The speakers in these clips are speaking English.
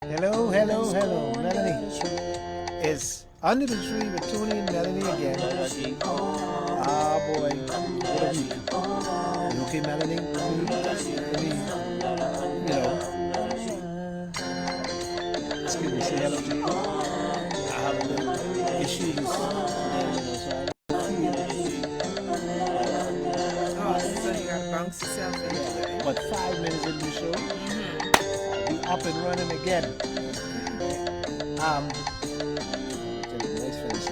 Hello, hello, hello. Melanie is under the tree with Tony and Melanie again. Ah, boy. What a week. You okay, Melanie? Excuse me, say hello to you. I have a little issues today, Oh, so you gotta bounce yourself into it. but 5 minutes into the show, we up and running again. Tell you, nice finish,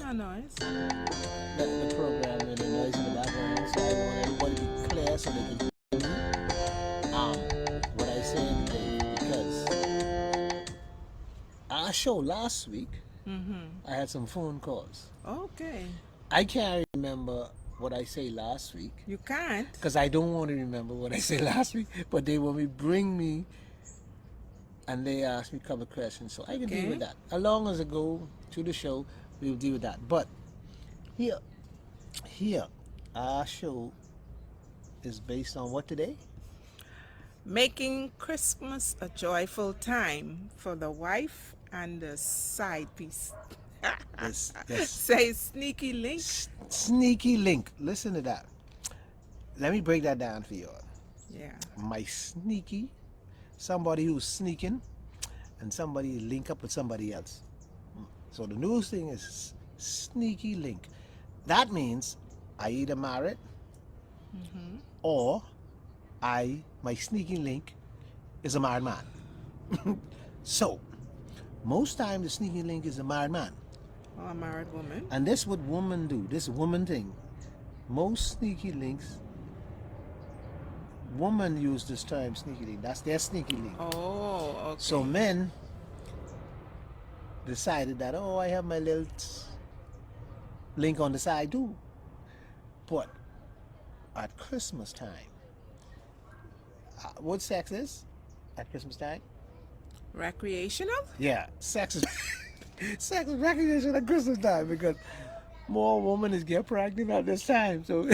No noise. the program and the noise in the background, so I want everybody to be clear so they can um, what I said today, because our show last week, I had some phone calls. Okay. I can't remember what I say last week You can't. because I don't want to remember what I said last week, but they want me bring me and they ask me a couple of questions, so I can deal with that. As long as I go to the show, we'll deal with that. But here, our show is based on what today? Making Christmas a joyful time for the wife and the side piece. This Say sneaky link. sneaky link. Listen to that. Let me break that down for you all. Yeah. My sneaky, somebody who's sneaking, and somebody link up with somebody else. So the news thing is sneaky link. That means I either married or my sneaky link is a married man. So most times the sneaky link is a married man. Or a married woman. And this what women do, this woman thing. Most sneaky links, women use this term sneaky link. That's their sneaky link. Oh, okay. So men decided that, oh, I have my little link on the side too. But at Christmas time, what sex is at Christmas time? Recreational? Yeah, sex is sex is recognition at Christmas time because more women is get pregnant at this time. So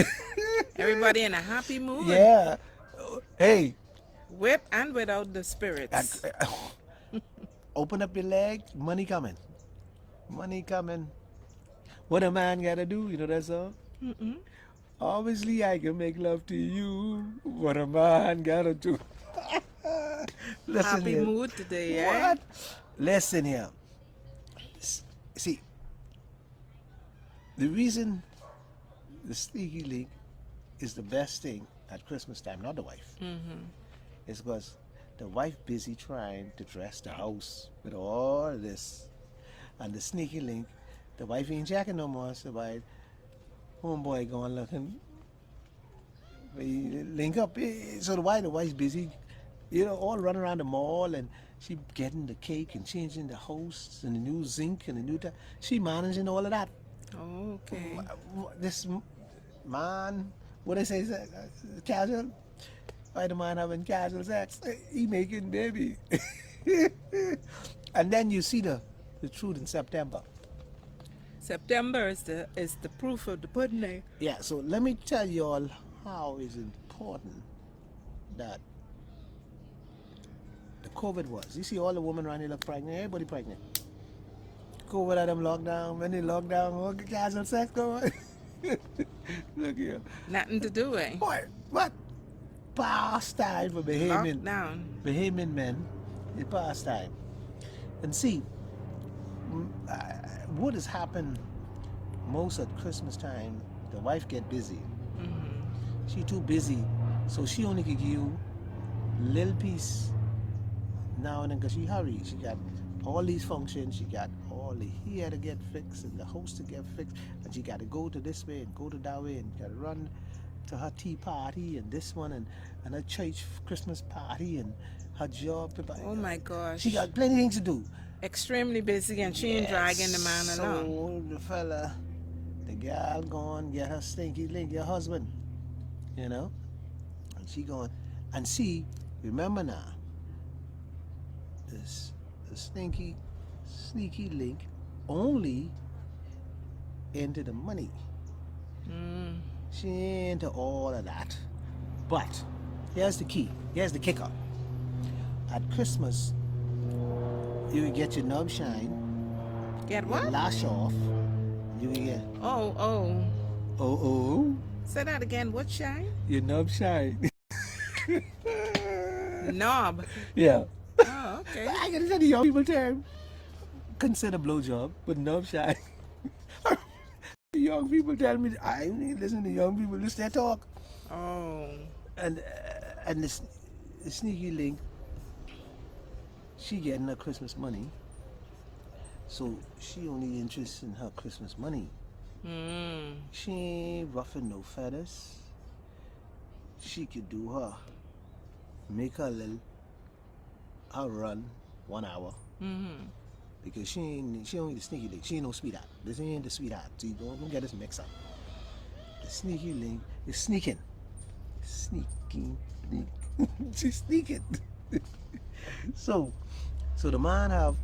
Everybody in a happy mood. yeah, hey, With and without the spirits. open up your leg, money coming, money coming. What a man gotta do, you know that song? Obviously, I can make love to you. What a man gotta do. Listen Happy here. mood today, eh? What? Listen here. See, the reason the sneaky link is the best thing at Christmas time, not the wife, is because the wife busy trying to dress the house with all this, and the sneaky link, the wife ain't jacking no more. So by homeboy going looking, we link up. So the wife's busy, all running around the mall, and she getting the cake and changing the hosts and the new zinc and the new. She managing all of that. Okay. This man, what they say, casual. Why the man having casual sex? He making baby. And then you see the truth in September. September is the proof of the pudding, eh? Yeah, so let me tell you all how it's important that the COVID was. You see all the women around here look pregnant, everybody pregnant. COVID had them lockdown, when they locked down, all the casual sex going. Look here. Nothing to do, eh? What? Pastime for Bahamian men. It's pastime. And see, what has happened most at Christmas time, the wife get busy. She too busy, so she only could give you little piece now and then because she hurry. She got all these functions, she got all the hair to get fixed and the host to get fixed, and she got to go to this way and go to that way and got to run to her tea party and this one and her church Christmas party and her job. Oh my gosh. She got plenty of things to do. Extremely busy, and she ain't dragging the man along. So the fella, the gal gone get her stinky link, your husband, and she going, and see, remember now, this the sneaky link only into the money. She ain't into all of that. But here's the key. Here's the kicker. At Christmas, You can get your knob shine, Get your what? lash off. You can get Oh, oh. oh Say that again. What shine? your knob shine. Knob. Yeah. Oh, okay. I can say the young people term. Consider blowjob, but knob shine. Young people tell me I ain't listen to young people. Listen to their talk. Oh. And the sneaky link, she getting her Christmas money, so she only interested in her Christmas money. Mm. She ain't ruffing no feathers. She could do her, make her run 1 hour Mm-hmm. because she only the sneaky link. She ain't no sweetheart. This ain't the sweetheart. So you don't get this mix up. The sneaky link is sneaking, sneaking link. She's sneaking. So, so the man have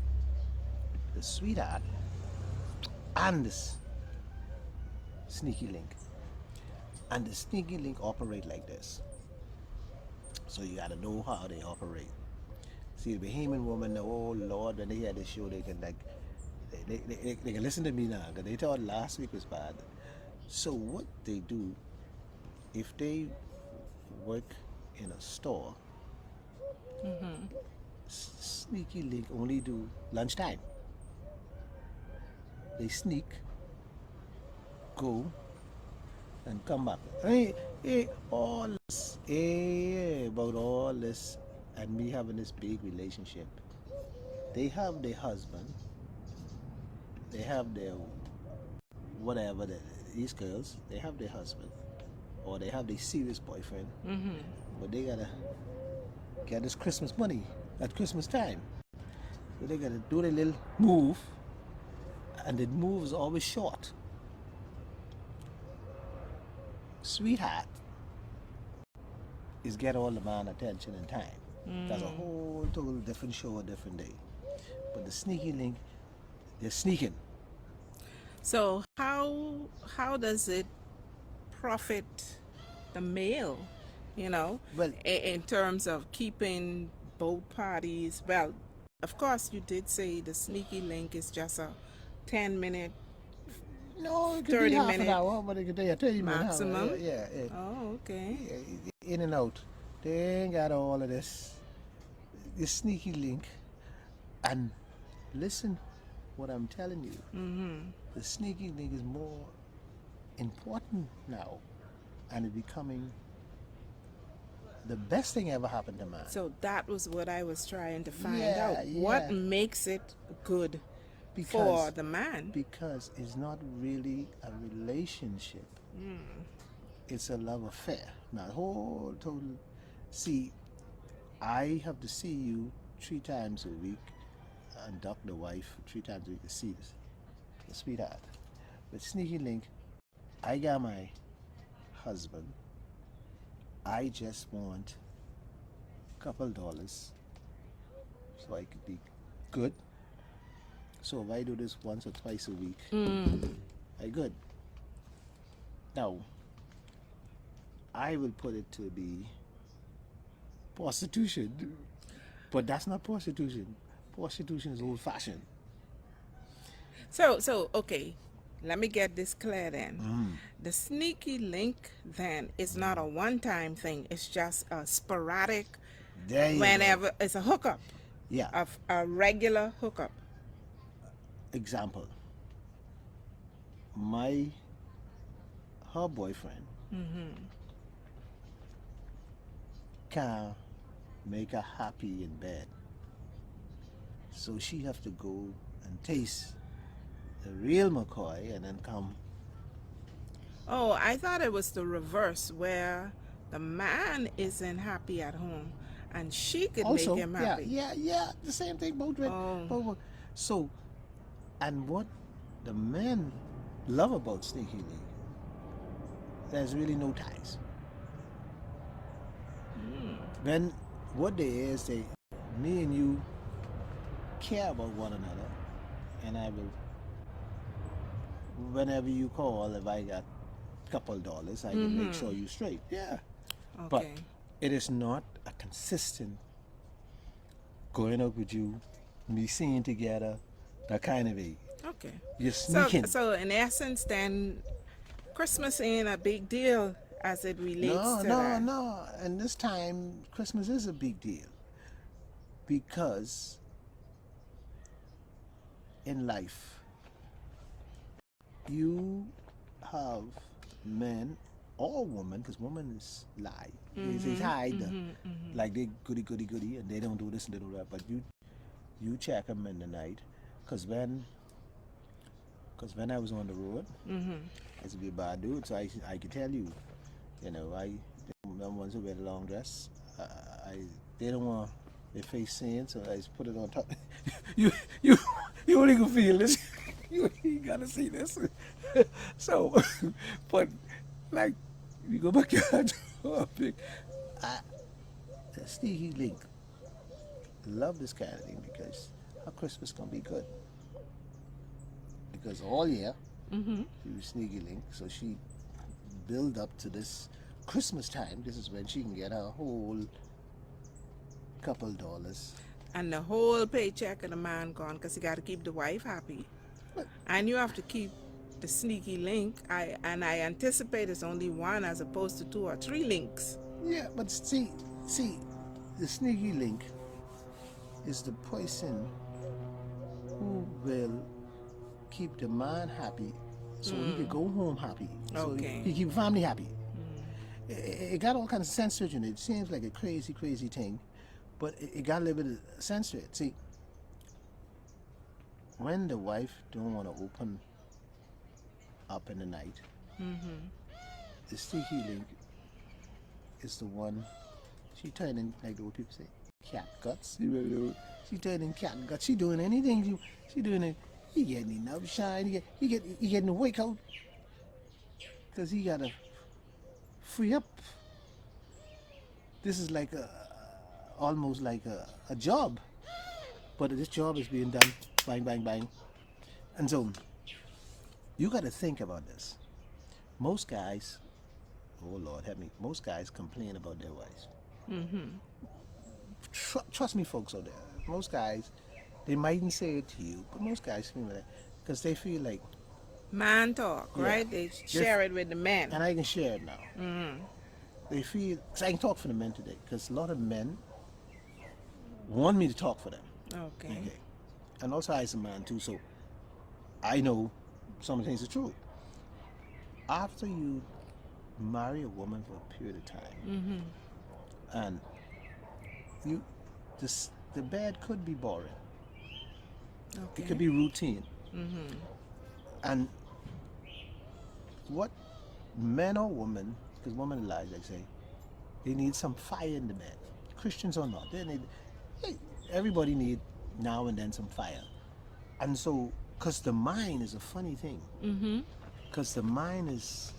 the sweetheart and this sneaky link, and the sneaky link operate like this. So you gotta know how they operate. See, the Bahamian woman, oh Lord, when they hear this show, they can like, they can listen to me now because they thought last week was bad. So what they do, if they work in a store, Mm-hmm. sneaky link only do lunchtime. They sneak, go, and come back. All this, about all this, and me having this big relationship. They have their husband, they have their whatever, these girls, they have their husband, or they have their serious boyfriend, Mm-hmm. but they gotta get this Christmas money at Christmas time. So they gotta do their little move, and the move is always short. Sweetheart is get all the man attention and time. That's a whole total different show, a different day. But the sneaky link, they're sneaking. So how does it profit the male? You know, Well, in terms of keeping both parties. Well, of course, you did say the sneaky link is just a 10-minute, no, it could be 30 half an minute hour, but it could be a 30 minute hour. maximum. Yeah. Oh, okay. In and out. They ain't got all of this. The sneaky link. And listen what I'm telling you. Mm-hmm. The sneaky link is more important now, and it's becoming the best thing ever happened to man. So that was what I was trying to find Yeah, out. What yeah. makes it good for Because the man? because it's not really a relationship. It's a love affair. Now, whole total. See, I have to see you 3 times a week, and duck the wife 3 times a week to see the sweetheart. With sneaky link, I got my husband. I just want a couple dollars so I could be good. So if I do this once or twice a week, I good. Now, I will put it to be prostitution, but that's not prostitution. Prostitution is old fashioned. So okay, let me get this clear then. The sneaky link then is not a one-time thing. It's just a sporadic, There you go. whenever it's a hookup, Yeah. of a regular hookup. Example. Her boyfriend can make her happy in bed. So she have to go and taste the real McCoy and then come. Oh, I thought it was the reverse, where the man isn't happy at home and she could Also, make him happy. yeah. The same thing both ways. Oh. Both. So, and what the men love about Sneaky Link, there's really no ties. When what they is, me and you care about one another, and I will, whenever you call, if I got a couple dollars, I can make sure you straight. Yeah. But Okay. it is not a consistent going out with you be seen together, that kind of way. Okay. You're So, sneaking. so in essence, then Christmas ain't a big deal as it relates No, to no, that. no. And this time, Christmas is a big deal because in life, you have men or women, because women is lie. They hide, like they goody goody goody, and they don't do this and they do that. But you check them in the night, because when I was on the road, I used to be a bad dude, so I could tell you, the ones who wear the long dress, I they don't want their face seen, so I just put it on top. you you you only can feel this. You gotta see this. So, but like you go back to our topic, I, Stevie Link love this kind of thing because her Christmas gonna be good because all year she was sneaky link, so she build up to this Christmas time. This is when she can get her whole couple dollars. And the whole paycheck of the man gone because he got to keep the wife happy. But And you have to keep the sneaky link. I anticipate it's only one as opposed to two or three links. yeah, but see, the sneaky link is the person who will keep the man happy so he can go home happy. So Okay. he keep family happy. It got all kinds of sense to it. It seems like a crazy, crazy thing, but it got a little bit of sense to it. See, when the wife don't want to open up in the night, the sneaky link is the one. She turning like the old people say, cat guts. She turning cat guts. She doing anything. She doing it. He getting enough shine. He getting the wake out because he gotta free up. This is like almost like a job, but this job is being done bang bang bang, and so you got to think about this. Most guys, oh Lord help me, most guys complain about their wives. Trust me, folks out there. Most guys, they mightn't say it to you, but most guys feel like because they feel like, Man talk, yeah, right? They share it with the men. and I can share it now. They feel, cause I can talk for the men today, because a lot of men want me to talk for them. Okay. Okay, and also I as a man too, so I know some of the things are true. After you marry a woman for a period of time, and you, the bed could be boring. Okay. It could be routine. And what men or women, because women lie, they say, they need some fire in the bed. Christians or not, they need. Everybody need now and then some fire. And so, because the mind is a funny thing. Because the mind is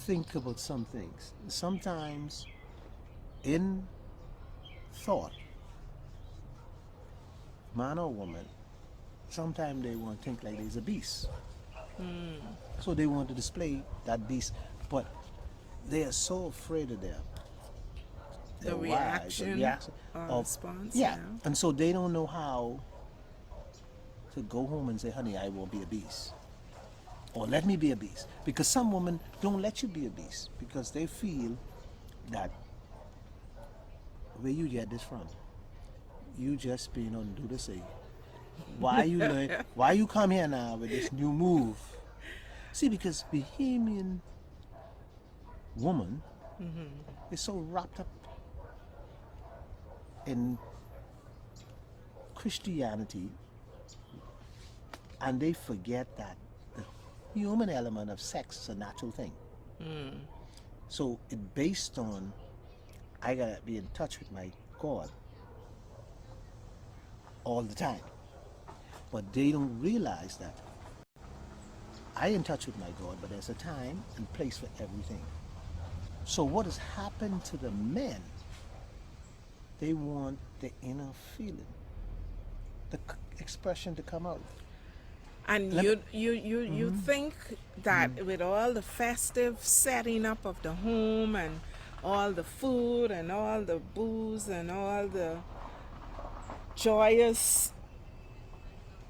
think about some things. Sometimes, in thought, man or woman, sometimes they want to think like there's a beast. So they want to display that beast, but they are so afraid of their The wives, reaction or response. yeah, and so they don't know how to go home and say, honey, I won't be a beast, or let me be a beast, because some women don't let you be a beast because they feel that where you get this from, you just being on do the same. Why you learn? Why you come here now with this new move? See, because Bahamian woman is so wrapped up in Christianity, and they forget that the human element of sex is a natural thing. So it's based on I gotta be in touch with my God all the time. But they don't realize that I in touch with my God, but there's a time and place for everything. So what has happened to the men? They want the inner feeling, the expression to come out. And you think that with all the festive setting up of the home and all the food and all the booze and all the joyous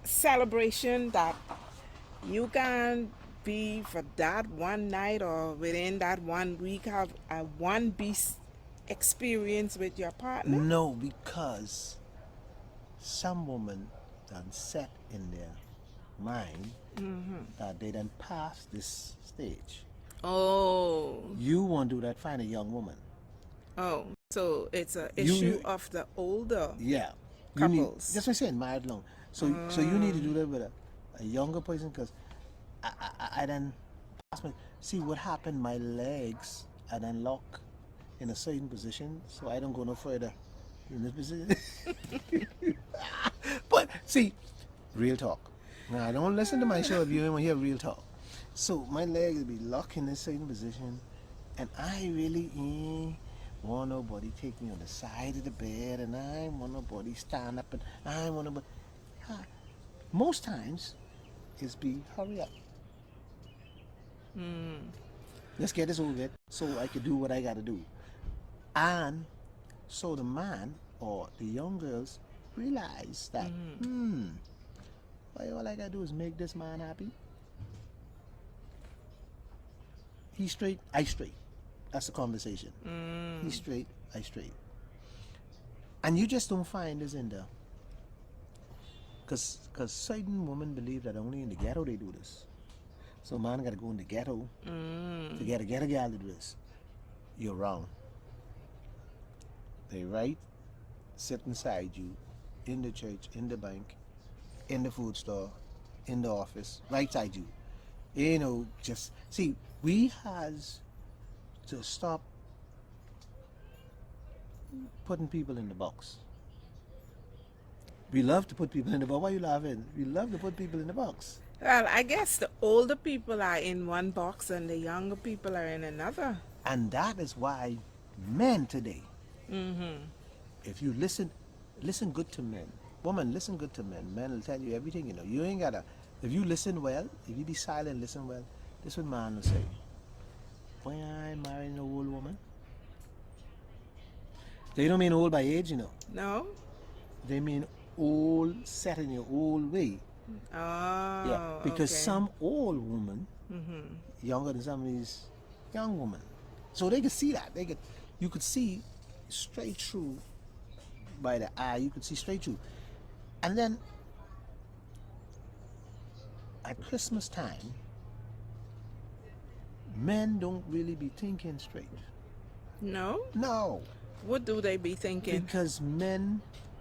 celebration that you can be for that one night or within that one week have a one beast experience with your partner? No, because some women done set in their mind that they done pass this stage. Oh, You want to do that, find a young woman. oh, so it's a You, issue you of the older yeah. You need, couples. that's what I'm saying, married long. So you need to do that with a younger person because I then pass my, see what happened, my legs are then lock in a certain position so I don't go no further in this position. But see, real talk. Now don't listen to my show if you don't want to hear real talk. So my legs will be locked in a certain position, and I really ain't want nobody take me on the side of the bed, and I ain't want nobody stand up, and I ain't want nobody. Ah, most times, it's be hurry up. Let's get this over with so I can do what I gotta do. And so the man or the young girls realize that, why all I gotta do is make this man happy. He's straight, I straight. That's the conversation. He's straight, I straight. And you just don't find this in there. Because certain women believe that only in the ghetto they do this. So man gotta go in the ghetto to get a ghetto gal to do this. You're wrong. They right sit inside you, in the church, in the bank, in the food store, in the office, right side you. You know, just see, we has to stop putting people in the box. We love to put people in the box. Why are you laughing? We love to put people in the box. Well, I guess the older people are in one box and the younger people are in another. And that is why men today, if you listen good to men, woman, listen good to men. Men will tell you everything you know. You ain't gotta, if you listen well, if you be silent, listen well, this is what man will say. Why I marrying an old woman? They don't mean old by age, you know. No? They mean old, set in your old way. Oh, Yeah, because okay. some old woman, younger than some of these young women, so they could see that. You could see straight through by the eye. You could see straight through, and then at Christmas time, men don't really be thinking straight. No? No, What do they be thinking? because men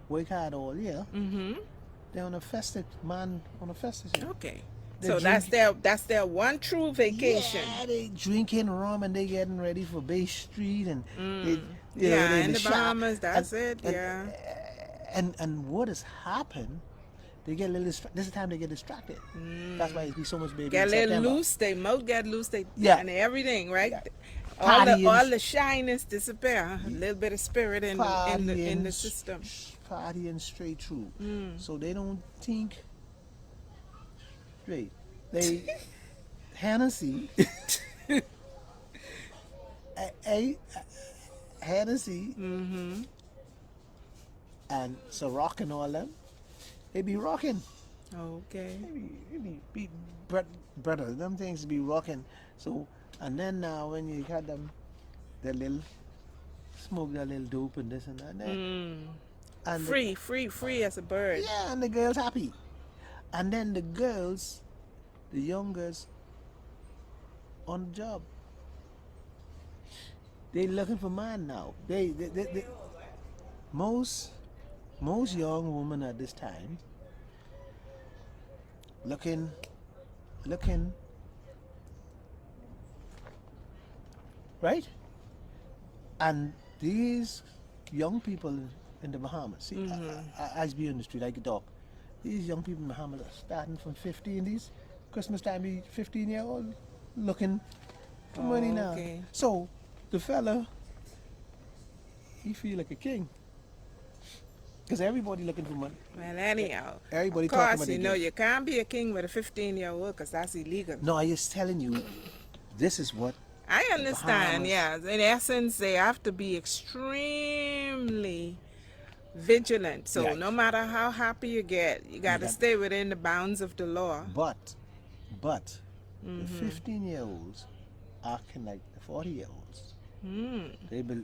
work hard all year. Mm-hmm. They're on a festive man on a festive. Okay. They So drink- that's their one true vacation. Yeah, they drinking rum and they getting ready for Bay Street and they, you Yeah, they in the shop. Bahamas, that's And- it, yeah. And what has happened? They get a little. This is the time they get distracted. That's why it's be so much baby. Get in a little September. loose, they mouth get loose, they Yeah. and everything, right? Yeah. All Partying. the shyness disappear. A little bit of spirit in the Partying, system. partying straight through. So they don't think straight. They Hennessy. Hennessy and so rocking all them. They be rocking. Okay. Brother, them things be rocking. So, and then now when you got them, the little smoke that little dope and this and that, and Free as a bird. yeah, and the girls happy, and then the girls, the young girls, on the job. They looking for man now. They most young women at this time looking right, and these young people in the Bahamas, see, I be on the street, I could talk. These young people in the Bahamas are starting from 15. These Christmas time, be 15-year-old looking for money now. Okay. So the fella, he feel like a king. Because everybody looking for money. Well, anyhow. Everybody Of talking course, about you their know, game. you can't be a king with a 15-year-old because that's illegal. No, I just telling you, this is what I understand, Bahamas. yeah. In essence, they have to be extremely vigilant. So Right. no matter how happy you get, you got to got- stay within the bounds of the law. But the 15-year-olds acting like the 40-year-olds. They be,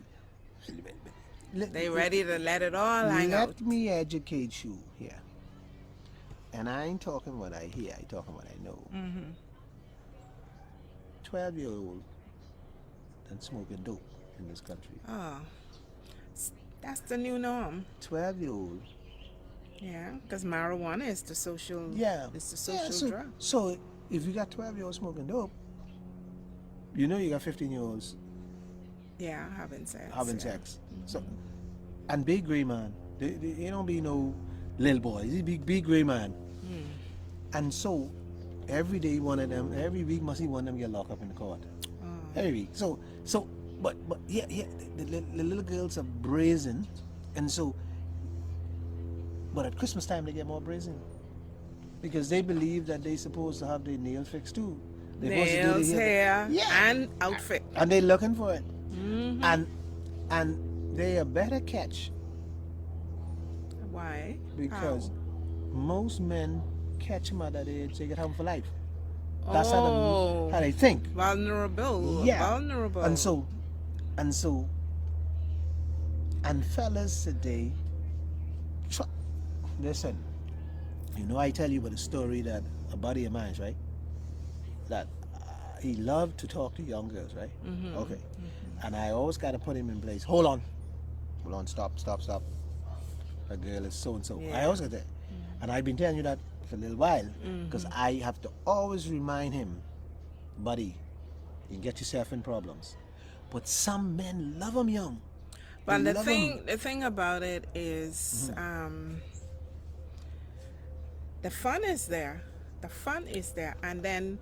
let, They ready to let it all hang out. let me educate you here. And I ain't talking what I hear, I talking what I know. 12-year-old done smoking dope in this country. Oh, that's the new norm. 12-year-old. Yeah, because marijuana is the social. Yeah. It's the Yeah, social drug. so if you got 12-year-olds smoking dope, you know you got 15-year-olds Yeah, having sex. having yeah. sex. So, and big gray man, they don't be no little boys. He big gray man. And so every day one of them, every week must see one of them get locked up in the court. Every week. But yeah, the little girls are brazen, and so. But at Christmas time they get more brazen because they believe that they supposed to have their nails fixed too. They supposed to do Nails, their hair, Yeah. and outfit. And they looking for it. And they a better catch Why? because How? most men catch them at that age, they get home for life. Oh, That's how they think. vulnerable. Yeah. Vulnerable. And fellas today, listen, you know I tell you about a story that a buddy of mine, right? That he loved to talk to young girls, right? Okay. And I always got to put him in place. Hold on, stop. A girl is so and so. I Yeah. always get that. And I've been telling you that for a little while because I have to always remind him, buddy, you get yourself in problems. But some men love them young. But They the love thing, 'em. the thing about it is, the fun is there. The fun is there, and then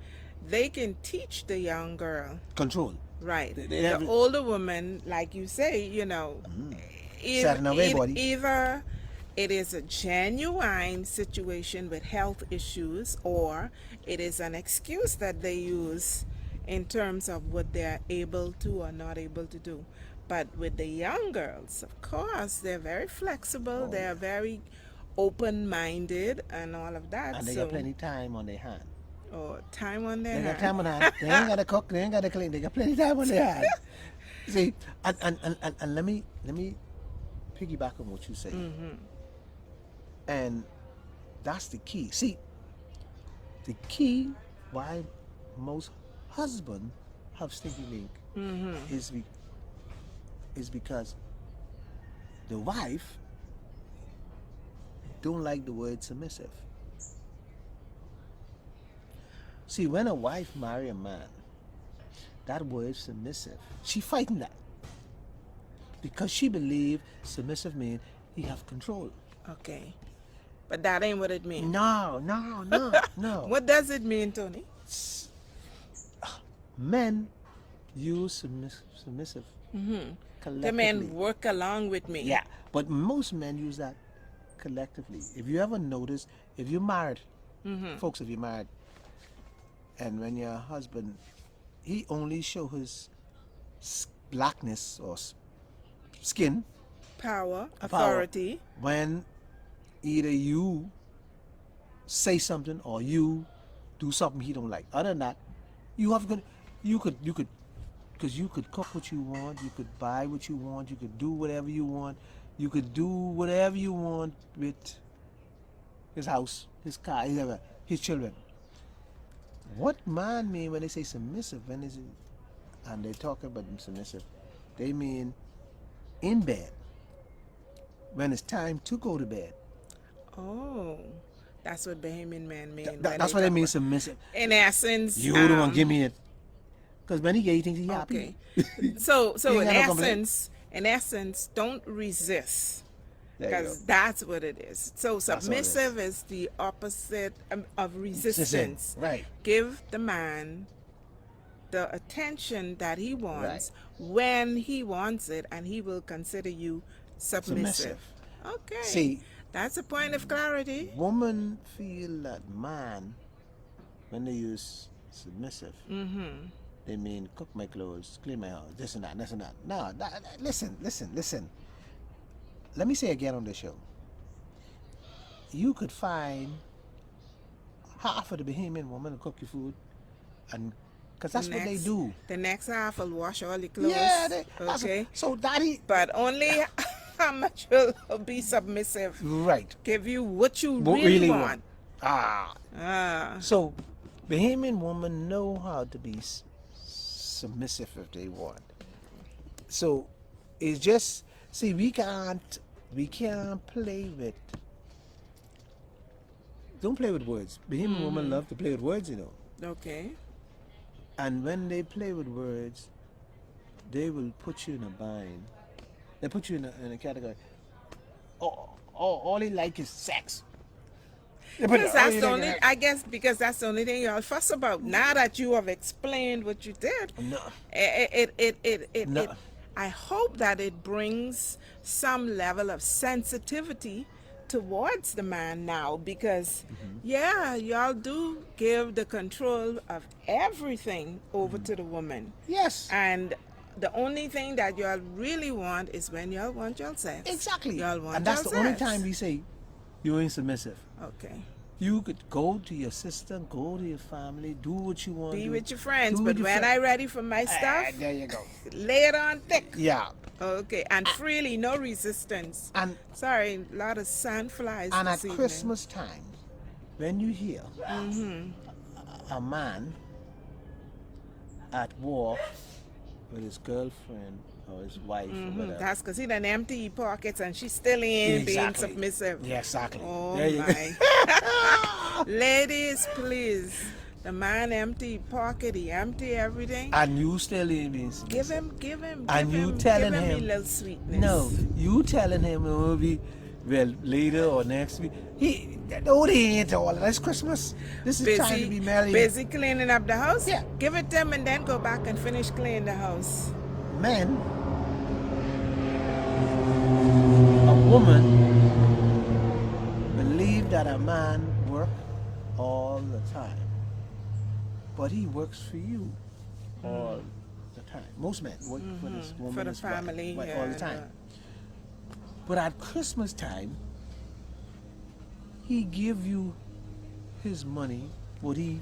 they can teach the young girl. Control. Right. They The have- older woman, like you say, Setting away, buddy. either it is a genuine situation with health issues, or it is an excuse that they use in terms of what they're able to or not able to do. But with the young girls, of course, they're very flexible, they're very open-minded and all of that. And they so, got plenty time on their hand. or time on their They got hand. time on their hand. They ain't got to cook. They ain't got to clean. They got plenty time on their hand. See, and let me piggyback on what you say. And that's the key. See, the key why most husbands have stinky link is because the wife don't like the word submissive. See, when a wife marry a man, that word submissive, she fighting that. Because she believe submissive means he have control. Okay. But that ain't what it means. No. What does it mean, Tony? Men use submissive The collectively. men work along with me. Yeah, but most men use that collectively. If you ever notice, if you're married, folks, if you're married, and when your husband, he only show his blackness or skin Power, authority. when either you say something or you do something he don't like. Other than that, you could because you could cook what you want, you could buy what you want, you could do whatever you want, you could do whatever you want with his house, his car, his children. What man mean when they say submissive? And they talk about submissive, they mean in bed when it's time to go to bed. Oh, that's what Bahamian men mean. when That's what they talk mean about- submissive. In essence, You don't want to give me it. Because when he get, he thinks he happy. Okay. So You in ain't got no complaint. essence, don't resist. There you Because go. that's what it is. So all it is. submissive is the opposite of resistance. Right. Give the man the attention that he wants when he wants it, and he will consider you submissive. Okay. See, That's a point of clarity. women feel that man, when they use submissive, they mean cook my clothes, clean my house, this and that. No, listen. let me say again on the show, you could find half of the Bahamian woman to cook your food, and because that's what they do. The next half will wash all the clothes. Yeah, okay. So daddy, But only how much will be submissive. right? Give you what you What really want. Ah, so Bahamian women know how to be submissive if they want. So it's just, see, we can't play with. Don't play with words. Bahamian women love to play with words, you know. Okay. And when they play with words, they will put you in a bind. They put you in a category. All they like is sex. Because that's the only, I guess, because that's the only thing y'all fuss about. Now that you have explained what you did, No. I hope that it brings some level of sensitivity towards the man now, because yeah, y'all do give the control of everything over to the woman. Yes. And the only thing that y'all really want is when y'all want y'all sex. Exactly. Y'all want and that's y'all the only sex. time we say you ain't submissive. Okay. You could go to your sister, go to your family, do what you want. Be do. with your friends, Do but with your when I ready for my stuff, there you go. lay it on thick. Yeah. Okay, and freely, no resistance. And Sorry, a lot of sandflies. and this at evening. Christmas time, when you hear a man at war with his girlfriend or his wife or whatever. That's because he done empty his pockets and she's still in being Exactly. submissive. Yeah, exactly. Oh There you my. Ladies, please. The man empty his pocket, he empty everything. And you still ain't being submissive. Give him, And you give telling him a him, little sweetness. No, you telling him it will be, well, later or next week. He ain't all. That's Christmas. This is time to be married. Busy cleaning up the house? Yeah. Give it to him and then go back and finish cleaning the house. Men, a woman believe that a man work all the time, but he works for you all the time. Most men work for this woman, For the his wife, family. all Yeah, the time. But at Christmas time, he give you his money, what he,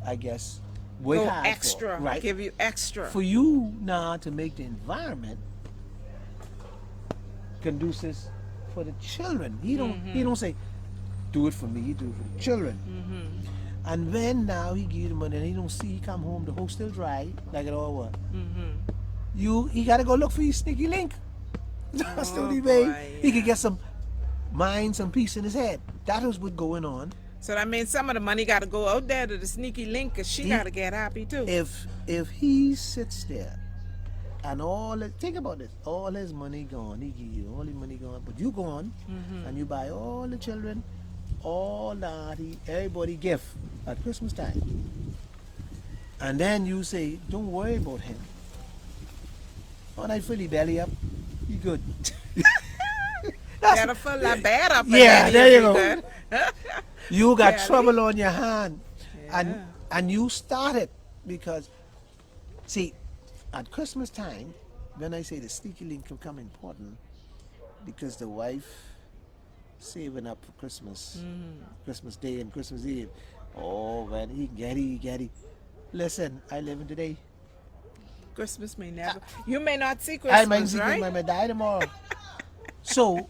I guess, work Go hard extra. for, right? Give you extra. For you now to make the environment conducive for the children. He don't say, do it for me, he do it for the children. And when now he give you the money and he don't see he come home, the house still dry, like it all was. He gotta go look for his sneaky link. That's the only way he could get some mind, some peace in his head. That was what's going on. So that means some of the money got to go out there to the sneaky link because she got to get happy too. If he sits there and think about this, all his money gone, he give you all his money gone, but you gone and you buy all the children, all that, everybody gift at Christmas time. And then you say, don't worry about him. When I fill his belly up, you good. Gotta fill that bed up. Yeah, and there you you'll be go. good. You got Yeah, trouble on your hand. Yeah. And you started because, see, at Christmas time, when I say the sneaky link become important, because the wife saving up for Christmas, Christmas Day and Christmas Eve. Oh, when he get it. Listen, I live in today. Christmas may never. You may not see I might Christmas, see right? I might die tomorrow. So,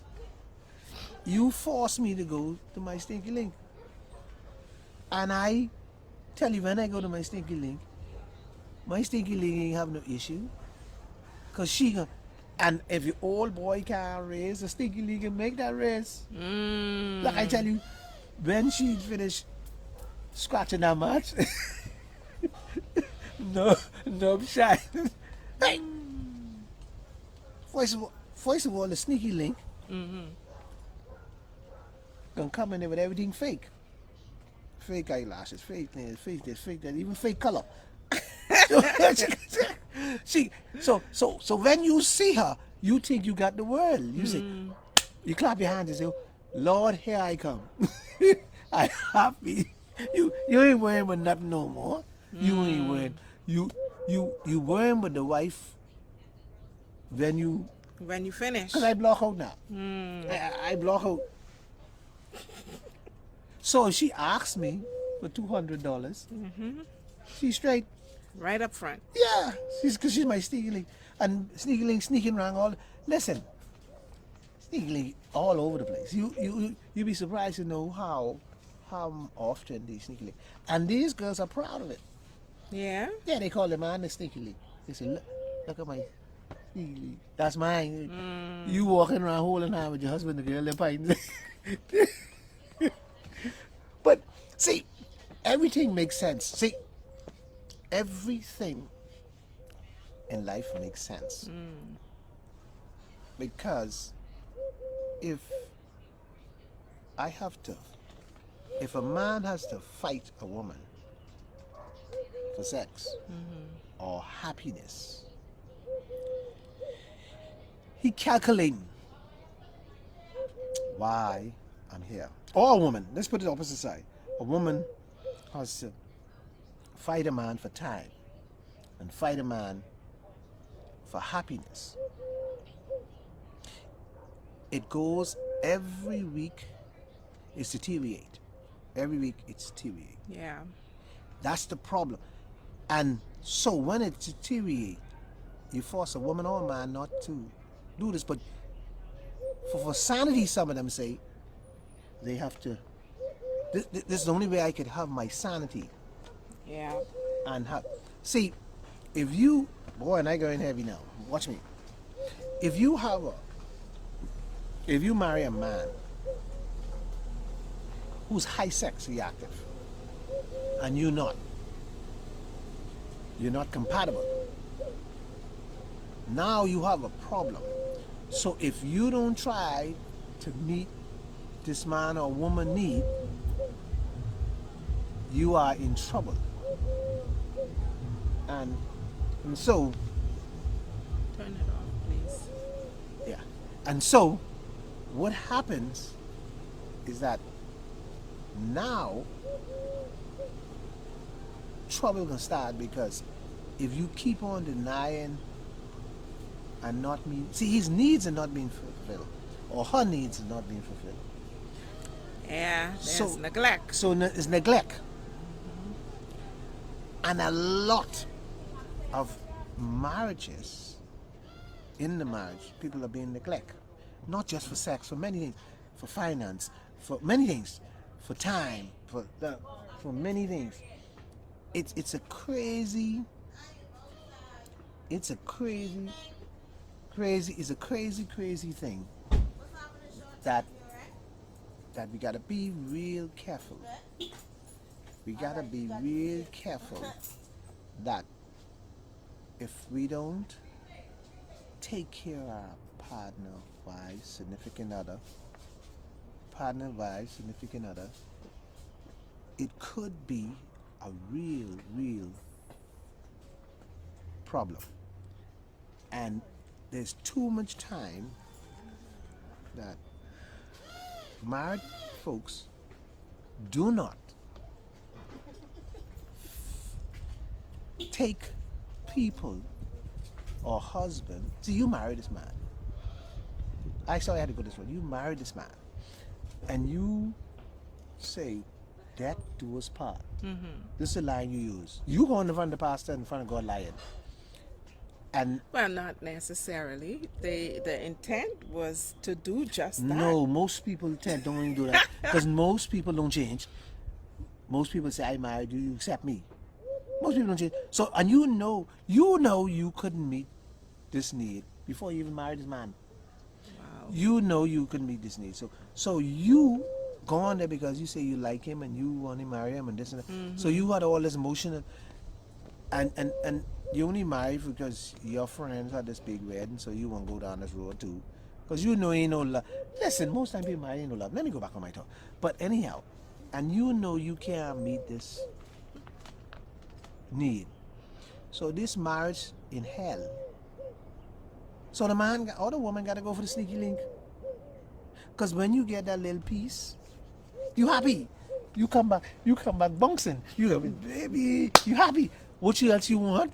you force me to go to my stinky link. And I tell you, when I go to my stinky link ain't have no issue. Because and if your old boy can't raise, the stinky link can make that raise. Like I tell you, when she finished scratching that much, no shine. Hey. First of all, the sneaky link gonna come in there with everything fake. Fake eyelashes, fake nails, fake this, fake that, even fake color. So when you see her, you think you got the world. You say, you clap your hands and say, Lord, here I come. I'm happy. You ain't worrying with nothing no more. You ain't worrying. You worrying with the wife when you When you finish. Because I block out now. I block out. So if she asks me for $200, she's straight. Right up front. Yeah, because she's my sneaky link. And sneaky link sneaking around all. Listen, sneaky link all over the place. You be surprised to know how often they sneaky link. And these girls are proud of it. Yeah. Yeah, they call the man the sneaky link. They say, look at my sneaky link. That's mine. You walking around holding hand with your husband, the girl, they're fighting. But see, everything makes sense. See, everything in life makes sense. Because if a man has to fight a woman for sex or happiness, he calculating why I'm here. Or a woman, let's put it opposite side. A woman has to fight a man for time and fight a man for happiness. It goes every week, it's deteriorate. Every week it's deteriorate. Yeah. That's the problem. And so when it deteriorates, you force a woman or a man not to do this. But for sanity, some of them say, they have to, this is the only way I could have my sanity. Yeah. And see, if you, boy, and I going heavy now, watch me. If you marry a man who's high sex reactive and you're not compatible, now you have a problem. So if you don't try to meet this man or woman need, you are in trouble. And so, Turn it off, please. yeah. And so, what happens is that now trouble gonna start, because if you keep on denying and not mean, see, his needs are not being fulfilled, or her needs are not being fulfilled. Yeah, there's neglect. So it's neglect. And a lot of marriages, in the marriage, people are being neglected. Not just for sex, for many things. For finance, for many things. For time, for many things. It's a crazy thing that we gotta be real careful. We gotta be real careful that if we don't take care of our partner, wife, significant other, it could be a real problem. And there's too much time that married folks do not take people or husband. See, you married this man. I had to go this way. You married this man, and you say, "Death do us part." This is the line you use. You go in front of the pastor, in front of God, lying. And well, not necessarily. The intent was to do just that. No, most people don't even do that, because most people don't change. Most people say, "I married you. You accept me." Most people don't change. So, and you know you couldn't meet this need before you even married this man. Wow. You know you couldn't meet this need. So you go on there because you say you like him and you want to marry him and this and that. So you had all this emotion, and you only married because your friends had this big wedding, so you want to go down this road too. Because you know ain't no love. Listen, most time people marry ain't no love. Let me go back on my talk. But anyhow, and you know you can't meet this need. So this marriage in hell. So the man or the woman got to go for the sneaky link. Because when you get that little piece, you happy. You come back bouncing. You go, baby, you happy. What else you want?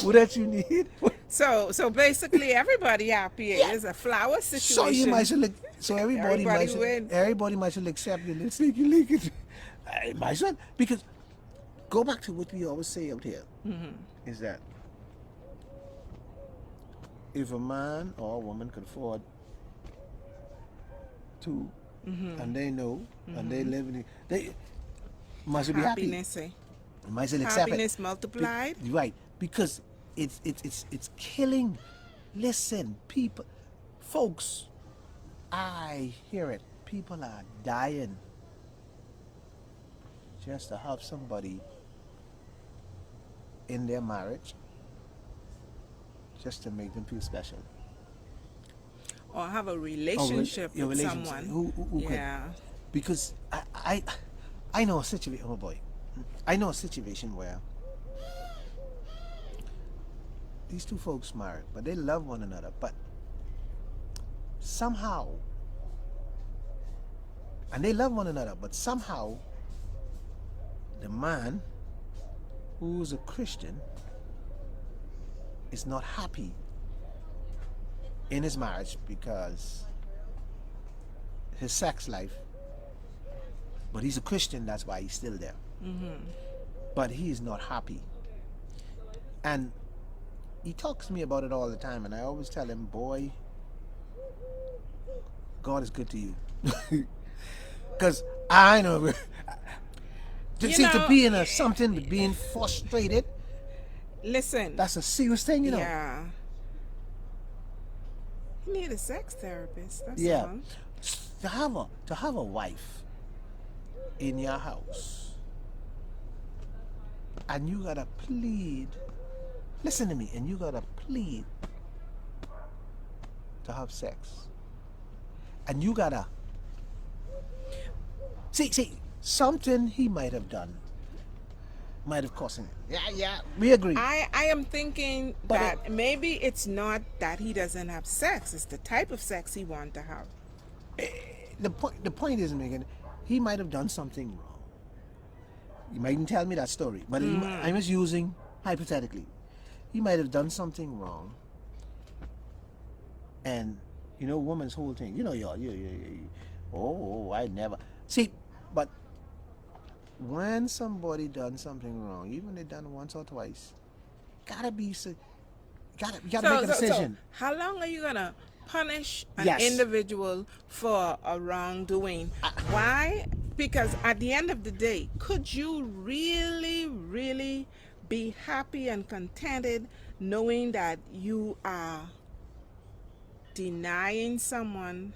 What else you need? So basically, everybody happy. It Yeah. is a flower So you situation. might as well, so Everybody win. everybody might as well accept your little sneaky link. I might as well, because go back to what we always say out here, is that if a man or a woman can afford to, and they know, and they live in it, they must be happy. Happiness, eh? Might as well accept Happiness it. multiplied. Right, because it's killing. Listen, people, folks, I hear it. People are dying just to have somebody in their marriage, just to make them feel special. Or have a relationship Your with relationship. someone. Who could? Yeah. Because I know a situation. Oh boy, I know a situation where these two folks married, but they love one another, but somehow, and they love one another, but somehow the man who's a Christian is not happy in his marriage because his sex life, but he's a Christian, that's why he's still there. But he is not happy. And he talks to me about it all the time, and I always tell him, boy, God is good to you. Because I know, to be in something, being frustrated, Listen. that's a serious thing, you know. Yeah. You need a sex therapist. That's Yeah. all. To have a wife in your house, and you gotta plead. Listen to me, and you gotta plead to have sex, and you gotta see something he might have done, might have cost him. Yeah, we agree. I am thinking But that maybe it's not that he doesn't have sex. It's the type of sex he wants to have. The point is, Megan, he might have done something wrong. You mightn't tell me that story, but I'm just using hypothetically. He might have done something wrong, and woman's whole thing. I never see, but when somebody done something wrong, even they done once or twice, gotta make a decision. So how long are you gonna punish an Yes. individual for a wrongdoing? Why? Because at the end of the day, could you really, really be happy and contented knowing that you are denying someone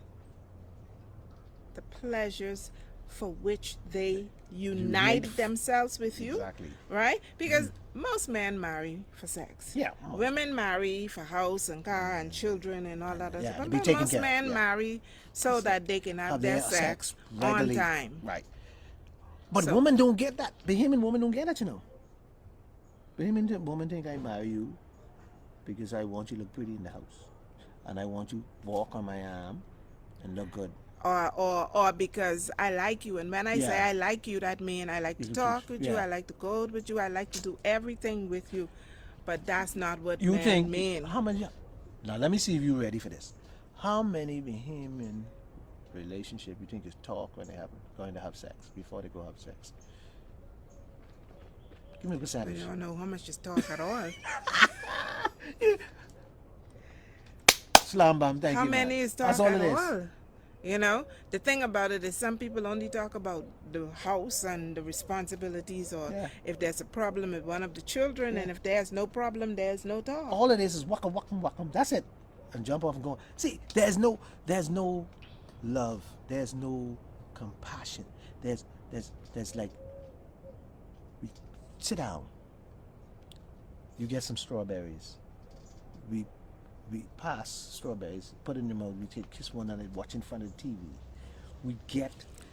the pleasures for which they united themselves with you? Exactly. Right? Because most men marry for sex. Yeah, most. Women marry for house and car and children and all that. Yeah, to But be taken most care of, men yeah. marry so that they can have their sex on regularly. time. Right. But So- women don't get that. Bahamian women don't get that, Bahamian women think I marry you because I want you to look pretty in the house, and I want you to walk on my arm and look good. Or because I like you, and when I say Yeah. I like you, that means I like to can talk choose. with you, Yeah. I like to go out with you, I like to do everything with you. But that's not what You men think mean. how many? Now let me see if you're ready for this. How many Bahamian relationship you think is talk when they going to have sex before they go have sex? Give me a I percentage. don't know how much is talk at all. Slam bam, thank How you. man. many is talk That's all at it is. all? The thing about it is some people only talk about the house and the responsibilities, or Yeah. if there's a problem with one of the children, and if there's no problem, there's no talk. All it is waka waka waka. That's it. And jump off and go. See, there's no love. There's no compassion. There's like, we sit down. You get some strawberries. We pass strawberries, put in your mouth. We kiss one another, watch in front of the TV. We get.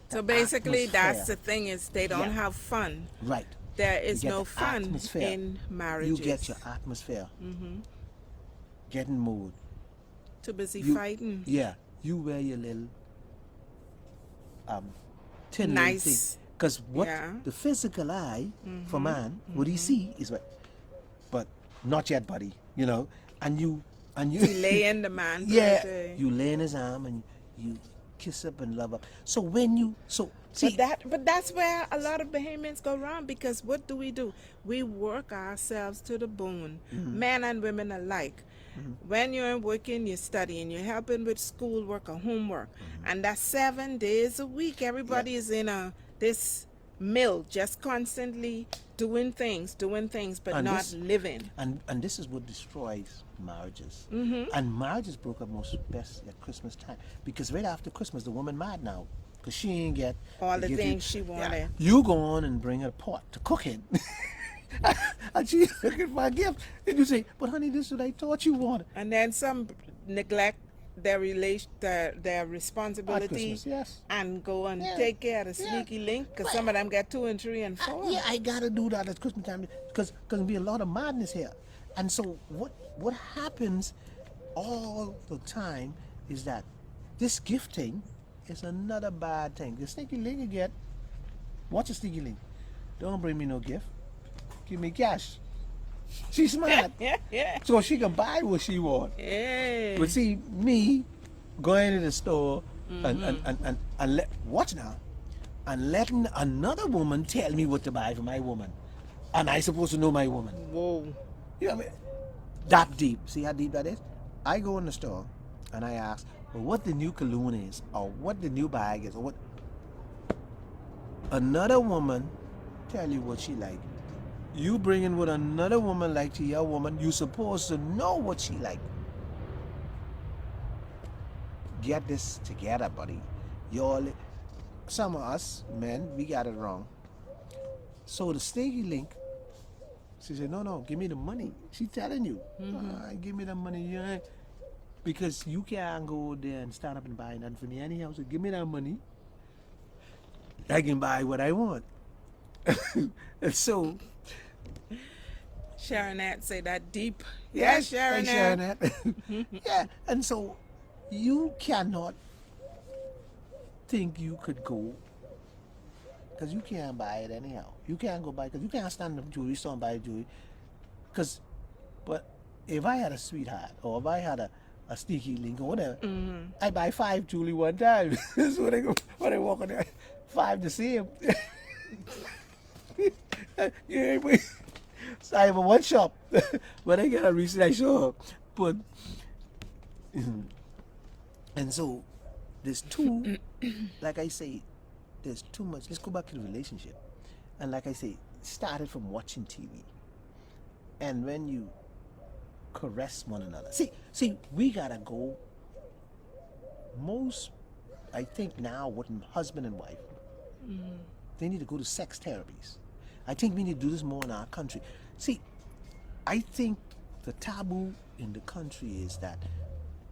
So the basically, that's the atmosphere. thing, is they don't Yeah. have fun. Right. There You is get no the fun atmosphere. in marriages. You get your atmosphere. Get in mood. Too busy You- fighting. Yeah, you wear your little tin Nice. because what Yeah. the physical eye for man, what he see is what, but not yet, buddy. and you Delaying the man. yeah, you lay in his arm and you kiss up and love up. So when you see, But that's where a lot of Bahamians go wrong, because what do? We work ourselves to the bone, men and women alike. When you're working, you're studying, you're helping with schoolwork or homework, and that's 7 days a week. yeah, Everybody is in this mill, just constantly doing things, but and not this living. and this is what destroys marriages. And marriages broke up most best at Christmas time, because right after Christmas the woman mad now because she ain't get All to the give you. things she wanted. Yeah, you go on and bring her a pot to cook in. And she looking for a gift, and you say, "But honey, this is what I thought you wanted." And then some neglect their responsibility, Christmas, yes. and go and Yeah, take care of the yeah. sneaky link, because Well, some of them get 2 and 3 and 4. Yeah, I gotta do that at Christmas time because there'll be a lot of madness here. And so what happens all the time is that this gifting is another bad thing. The sneaky link you get, watch a sneaky link. Don't bring me no gift. Give me cash. She's smart. Yeah. So she can buy what she want. Yeah. But see, me going to the store and watch now, and letting another woman tell me what to buy for my woman. And I supposed to know my woman. Whoa. You know what I mean? That deep. See how deep that is? I go in the store and I ask, well, what the new cologne is, or what the new bag is, or what. Another woman tell you what she like. You bring in what another woman like to your woman, you supposed to know what she like. Get this together, buddy. Some of us men, we got it wrong. So the sneaky link, she said, no, give me the money. She telling you, give me the money. Yeah. Because you can't go there and stand up and buy nothing for me anyhow. So give me that money. I can buy what I want. And so Sharonette say that deep. yes, Sharonette. Sharonette. Yeah, and so you cannot think you could go, because you can't buy it anyhow. You can't go buy, because you can't stand in the jewelry store and buy jewelry. But if I had a sweetheart, or if I had a sneaky link or whatever, I buy 5 jewelry one time. So when I walk on there, 5 the same. Yeah, so I have a one shop. When I get a receipt, I show up. But and so there's too, like I say, there's too much. Let's go back to the relationship. And like I say, started from watching TV. And when you caress one another, see, we gotta go. Most, I think now, with husband and wife, they need to go to sex therapies. I think we need to do this more in our country. See, I think the taboo in the country is that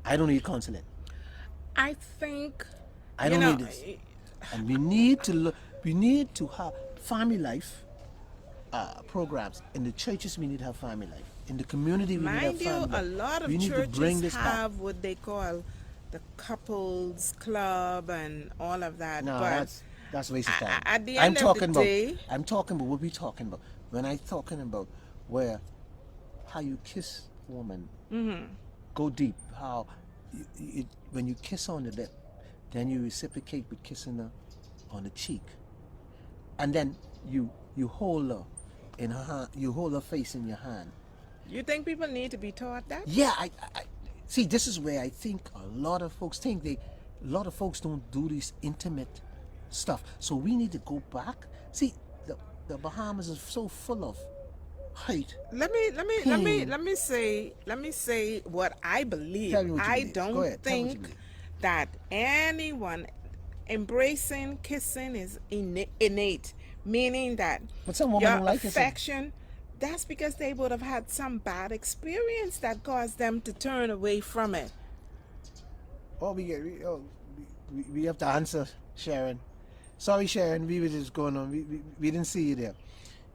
I don't need counseling. I think I don't need this. And we need to have family life programs. In the churches, we need to have family life. In the community, we need to have Mind you, family life. a lot of We need to bring churches this back. have what they call the couples club and all of that. No, but that's a waste of time. at the I'm end of talking the day, I'm talking about what we talking about. When I'm talking about how you kiss a woman, go deep. How when you kiss on the lip, then you reciprocate with kissing her on the cheek, and then you hold her in her hand. You hold her face in your hand. you think people need to be taught that? Yeah, I see. This is where I think a lot of folks don't do this intimate stuff. So we need to go back. See, the Bahamas is so full of hate. Let me say what I believe. Tell me what you I believe. Go don't ahead, tell me what you think believe. that anyone embracing kissing is innate, meaning that But some women your don't like kissing. affection, that's because they would have had some bad experience that caused them to turn away from it. Oh, we have to answer, Sharon. Sorry, Sharon, we were just going on. We didn't see you there.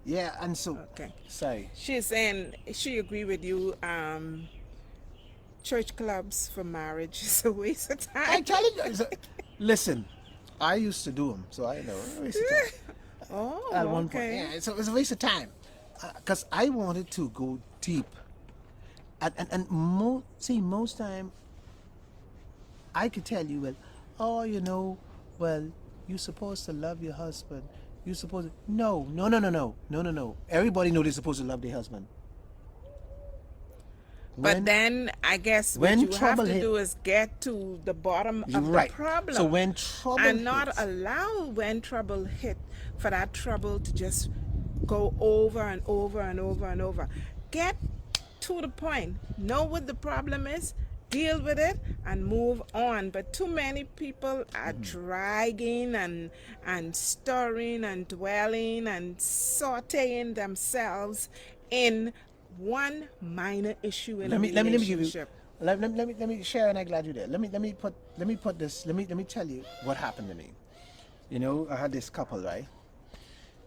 Yeah, and so Okay. sorry. She's saying she agree with you. Church clubs for marriage is a waste of time. I tell you, listen, I used to do them, so I know. It's a waste of time. Oh, At one point, okay. yeah, so it was a waste of time, because I wanted to go deep, see, most time I could tell you, well, oh, well, you're supposed to love your husband. You're supposed to, no, no, no, no, no, no, no, no. Everybody know they're supposed to love their husband. But When then I guess what when you have trouble to hit, do is get to the bottom you're of the right. So problem when trouble and not hits, allow when trouble hit for that trouble to just go over and over and over and over. Get to the point. Know what the problem is, deal with it and move on. But too many people are dragging and stirring and dwelling and sauteing themselves in one minor issue in a let me give you, relationship. let me share, and I'm glad you did. Let me tell you what happened to me. I had this couple, right?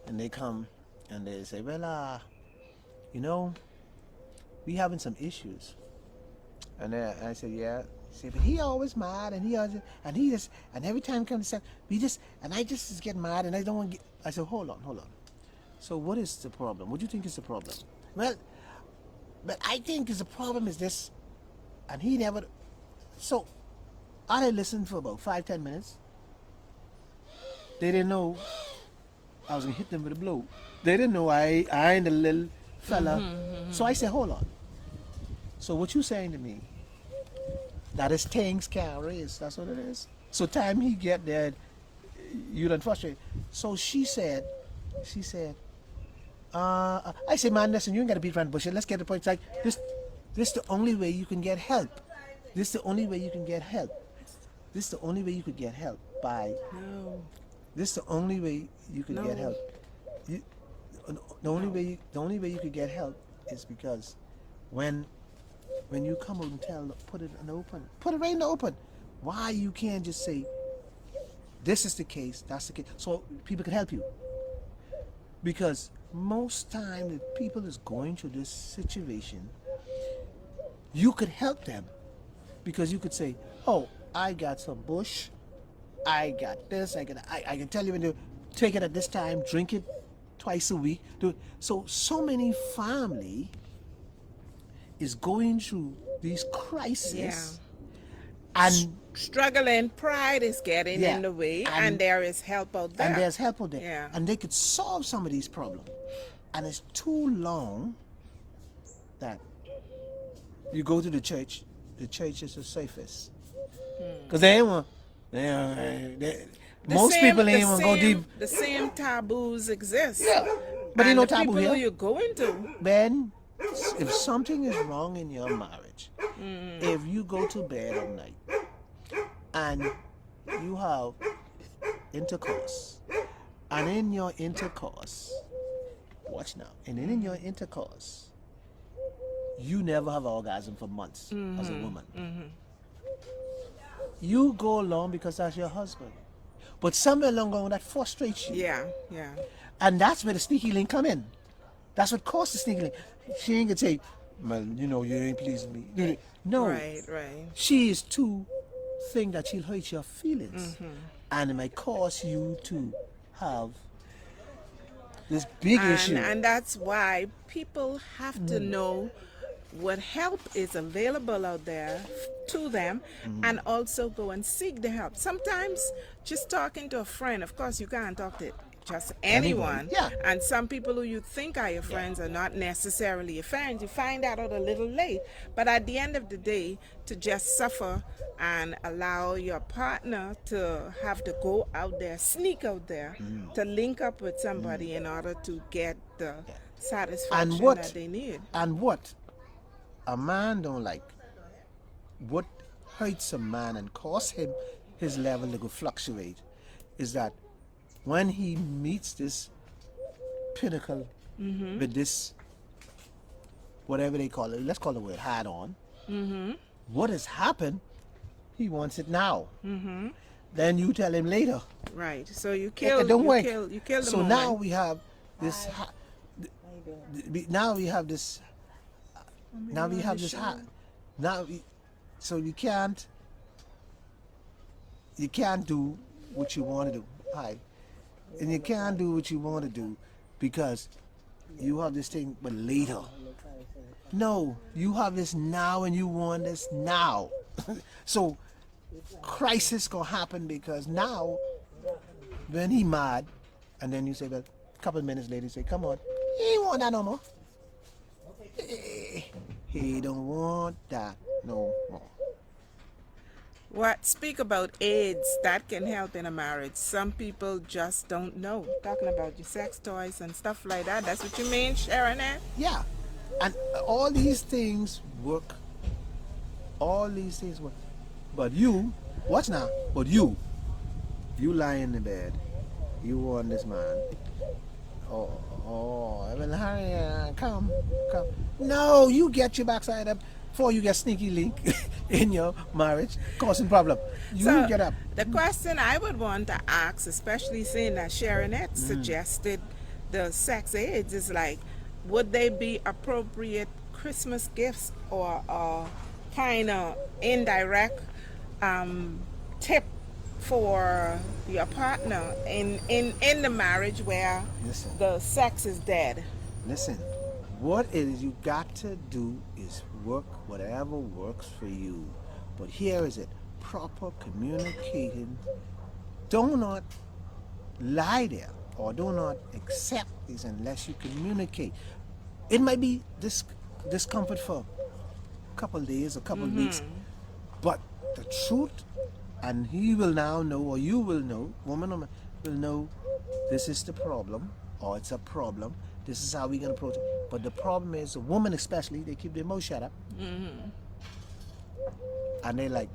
And they come and they say, well, you know, we having some issues. And I said, yeah. He said, but he always mad, and and every time he comes to and I just get mad, and I don't want to get, I said, hold on. So what is the problem? What do you think is the problem? Well, but I think the problem is this, and he never, so I listened for about 5-10 minutes. They didn't know I was gonna hit them with a blow. They didn't know I ain't a little fella. So I said, hold on. So what you saying to me? That is things can't raise. That's what it is. So time he get there, you done frustrated. So she said, I said, man, listen, you ain't gotta beat around the bush. Let's get to the point. It's like this the only way you can get help. This the only way you can get help. This the only way you could get help by. No. This the only way you could get No. help. You, the only way you could get help is because when you come out and put it in the open, put it right in the open. Why you can't just say, this is the case, that's the case, so people can help you. Because most time the people is going through this situation, you could help them because you could say, oh, I got some bush, I got this, I can tell you when to take it at this time, drink it twice a week. Do it. So many family is going through these crises, and Struggling, pride is getting in the way, and there is help out there. and there's help out there, Yeah. and they could solve some of these problems. And it's too long that you go to the church is the safest, because they ain't want. Most people ain't want to go deep. The same taboos exist. But and no the taboo people here. who you're going to. Ben, if something is wrong in your marriage, if you go to bed at night and you have intercourse, and in your intercourse, watch now, and in your intercourse, you never have an orgasm for months as a woman. You go along because that's your husband. But somewhere along the line that frustrates you. Yeah. And that's where the sneaky link come in. That's what caused the sneaky link. She ain't gonna say, man, you ain't pleasing me. No. Right. She is too think that she'll hurt your feelings. And it might cause you to have this big issue. And that's why people have to know what help is available out there to them, and also go and seek the help. Sometimes just talking to a friend, of course you can't talk to just anyone. Yeah. And some people who you think are your friends are not necessarily your friends. You find that out a little late. But at the end of the day, to just suffer and allow your partner to have to go out there, sneak out there, to link up with somebody in order to get the satisfaction that they need. And what a man don't like, what hurts a man and cause him his level to go fluctuate, is that when he meets this pinnacle with this, whatever they call it, let's call the word hard on, what has happened, he wants it now. Then you tell him later. Right. So you kill, Don't work. You kill the so moment. now we have this. Now we have this. Now we have this. So you can't do what you want to do. Hi. And you can't do what you want to do because you have this thing, but later. No, you have this now and you want this now. So crisis gonna happen because now when he mad, and then you say, well, a couple minutes later you say, come on, he ain't want that no more. He don't want that no more. What speak about AIDS that can help in a marriage? Some people just don't know. Talking about your sex toys and stuff like that. That's what you mean, Sharon? Yeah, and all these things work. All these things work. But you, watch now. But you lie in the bed. You want this man. Oh, well, hurry, come. No, you get your backside up before you get sneaky link in your marriage, causing problem. You So get up. the question I would want to ask, especially seeing that Sharonette suggested the sex aids, is like, would they be appropriate Christmas gifts or kind of indirect tip for your partner in the marriage where Listen. the sex is dead? Listen, what it is you got to do is work whatever works for you. But here is it, proper communicating. Do not lie there or do not accept this unless you communicate. It might be discomfort for a couple of days, a couple of weeks, but the truth, and he will now know, or you will know, woman or man, will know this is the problem, or it's a problem. This is how we're going to approach it. But the problem is, a woman especially, they keep their mouth shut up. And they like,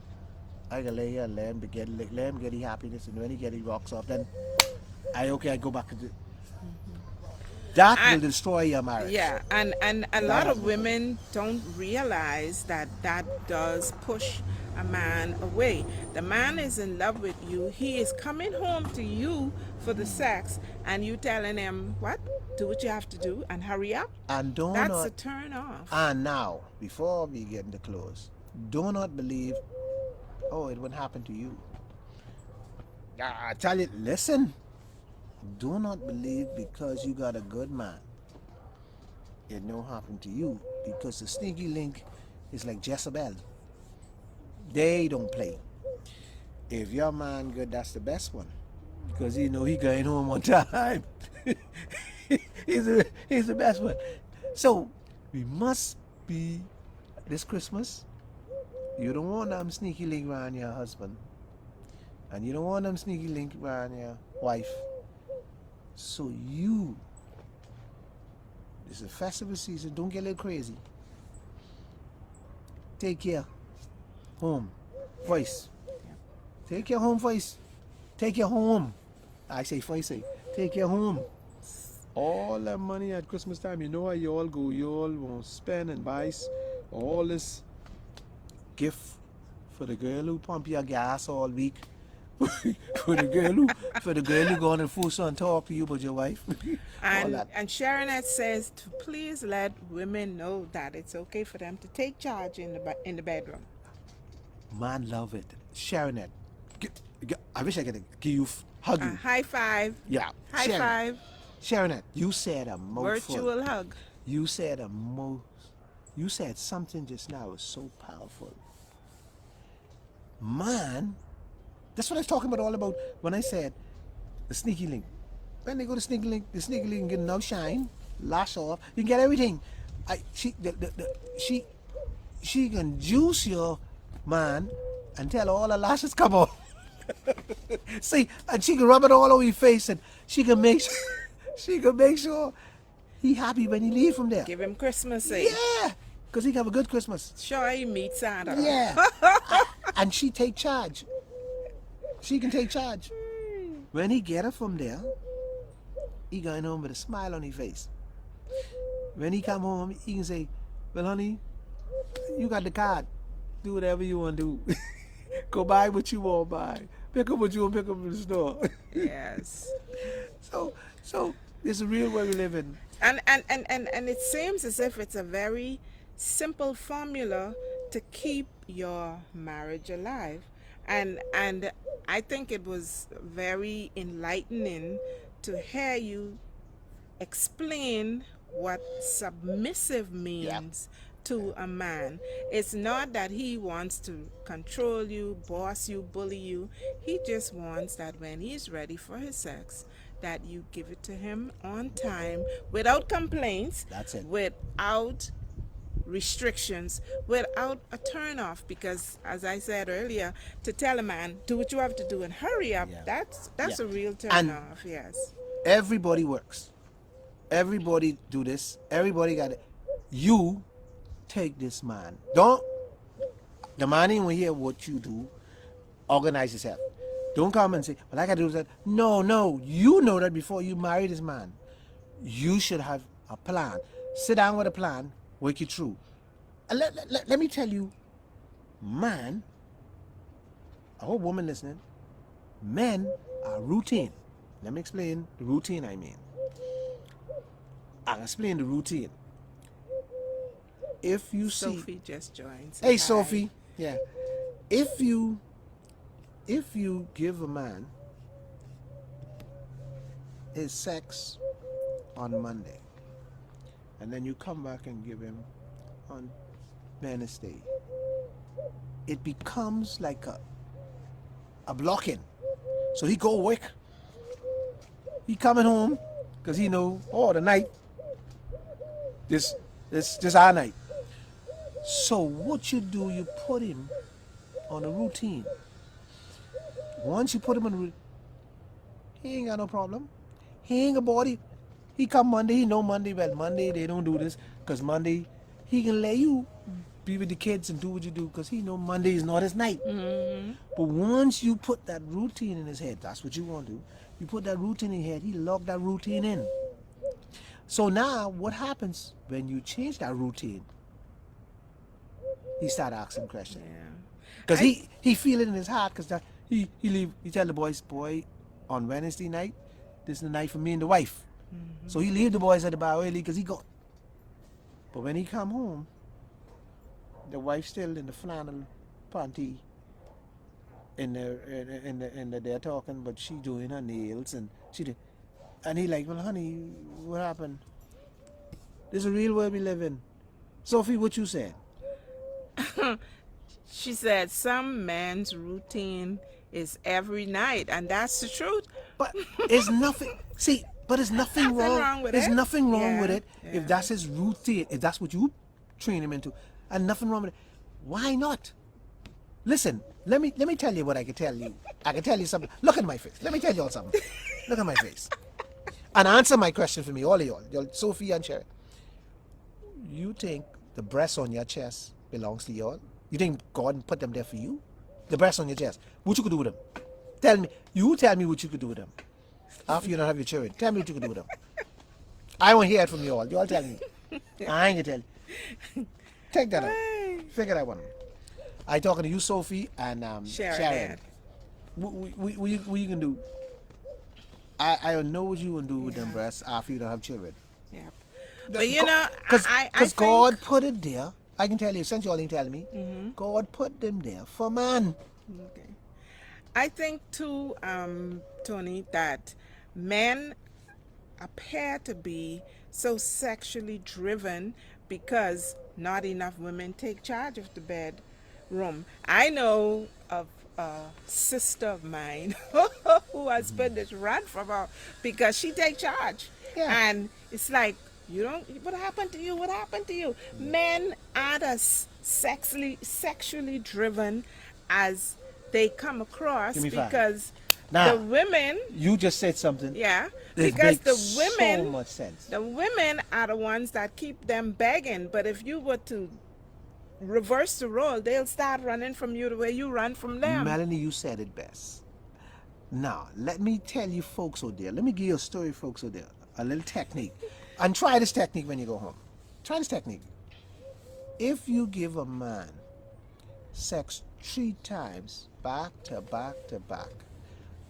I can lay here and let him get his happiness, and when he get his rocks off, then I go back to that will destroy your marriage. Yeah, and a lot of women don't realize that that does push a man away. The man is in love with you. He is coming home to you for the sex, and you telling him, what? Do what you have to do and hurry up. And That's a turn off. And now, before we get into close, do not believe, oh, it wouldn't happen to you. I tell you, listen. Do not believe because you got a good man, it no happen to you, because the sneaky link is like Jezebel. They don't play. If your man good, that's the best one, because he know he going home on time. he's the best one. So we must be this Christmas. You don't want them sneaky link around your husband, and you don't want them sneaky link around your wife. So this is a festival season, don't get a little crazy. Take care. Home. Voice. Take your home voice. Take your home. I say voice. Take your home. All that money at Christmas time, you know how you all go. You all want to spend and buy all this gift for the girl who pump your gas all week. for the girl who go on the full and talk to you about your wife. And Sharonette says to please let women know that it's okay for them to take charge in the bedroom. Man love it. Sharonette, I wish I could give you hug you. High five. Yeah. High five. Sharonette, you said a mouthful. Virtual hug. You said you said something just now was so powerful. Man, that's what I was talking about all about when I said the sneaky link. When they go to sneaky link, the sneaky link can now shine, lash off. You can get everything. She can juice your man until all the lashes come off. See, and she can rub it all over your face, and she can make sure he happy when he leave from there. Give him Christmas. Yeah, because he can have a good Christmas. Sure, he meet Santa. Yeah, and she take charge. She can take charge. When he get her from there, he going home with a smile on his face. When he come home, he can say, well, honey, you got the card. Do whatever you want to do. Go buy what you want to buy. Pick up what you want to pick up in the store. Yes. So it's a real way we live in. And it seems as if it's a very simple formula to keep your marriage alive. And I think it was very enlightening to hear you explain what submissive Yeah. means to a man. It's not that he wants to control you, boss you, bully you. He just wants that when he's ready for his sex, that you give it to him on time without complaints, That's it. without restrictions, without a turn off, because as I said earlier, to tell a man do what you have to do and hurry up, Yeah. that's Yeah. a real turn And off. Yes. everybody works. Everybody do this. Everybody got it. You take this man. Don't the man ain't want to hear what you do. Organize yourself. Don't come and say, well, I got to do that. No, no. You know that before you marry this man. You should have a plan. Sit down with a plan, work it through. And let me tell you, man, I hope woman listening, men are routine. Let me explain the routine I mean. I'll explain the routine. If you see... Sophie just joined. Hey, Sophie. Yeah. If you give a man his sex on Monday, and then you come back and give him on Wednesday, it becomes like a blocking. So he go work. He coming home because he know, oh, the night, this our night. So what you do, you put him on a routine. Once you put him on a routine, he ain't got no problem. He ain't a body. He come Monday, he know Monday, well, Monday they don't do this, because Monday he can let you be with the kids and do what you do, because he know Monday is not his night. Mm-hmm. But once you put that routine in his head, that's what you want to do. You put that routine in his head, he lock that routine in. So now what happens when you change that routine? He start asking questions. Yeah. Because he feel it in his heart, because he tell the boys, boy, on Wednesday night, this is the night for me and the wife. Mm-hmm. So he leave the boys at the bar early because he go. But when he come home, the wife still in the flannel panty. They're talking, but she doing her nails and and he like, well, honey, what happened? This is a real world we live in. Sophie, what you said? She said some man's routine is every night, and that's the truth. But it's nothing. See, but there's nothing wrong. with There's it. nothing wrong with it Yeah. if that's his routine. If that's what you train him into, and nothing wrong with it. Why not? Listen, let me tell you what I can tell you. I can tell you something. Look at my face. Let me tell you all something. Look at my face. And answer my question for me, all of y'all, Sophie and Sherry. You think the breasts on your chest belongs to y'all? You think God put them there for you? The breasts on your chest. What you could do with them? Tell me. You tell me what you could do with them. After you don't have your children, tell me what you could do with them. I want to hear it from you all. You all tell me. I ain't gonna tell you. Take that out. Figure that one out. I talking to you, Sophie, and Sharon. What you can do? I don't know what you can do with them breasts after you don't have children. Yeah. But you know, Because I think God put it there. I can tell you, since you all didn't tell me, God put them there for man. Okay. I think too, Tony, that men appear to be so sexually driven because not enough women take charge of the bedroom. I know of a sister of mine who has been this rant from her because she take charge. Yeah. And it's like, you don't, what happened to you? What happened to you? Men aren't as sexually driven as they come across, Give me five. because Now, the women, you just said something. yeah, This because makes the women, so much sense. the women are the ones that keep them begging. But if you were to reverse the role, they'll start running from you the way you run from them. Melanie, you said it best. Now, let me tell you folks out there, let me give you a story, folks out there, a little technique. And try this technique when you go home. Try this technique. If you give a man sex 3 times, back to back to back,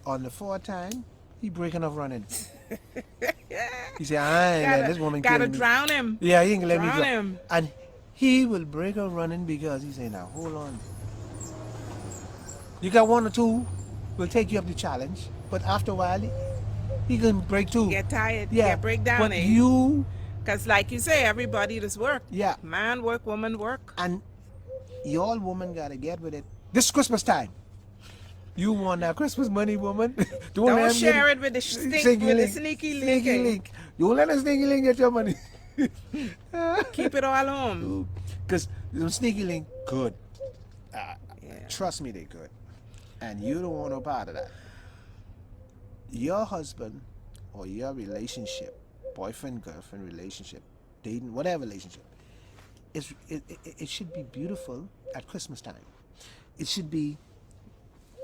on the 4th time, he breaking off running. He say, I ain't let this woman Gotta kill me. drown him. Yeah, he ain't gonna let me Drown drown him. And he will break up running because he say, now hold on. You got 1 or 2, will take you up the challenge, but after a while, he can break too. Get tired. Yeah, Get break down. but you Because like you say, everybody does work. Yeah. Man work, woman work. And y'all woman gotta get with it. This Christmas time. You want that Christmas money, woman? Don't let 'em share get it with the sneaky link. sneaky Sneaky link. link. Don't let a sneaky link get your money. Keep it all home. Because the sneaky link good. Yeah. Trust me, they good. And you don't want no part of that. Your husband or your relationship, boyfriend, girlfriend relationship, dating, whatever relationship, it should be beautiful at Christmas time. It should be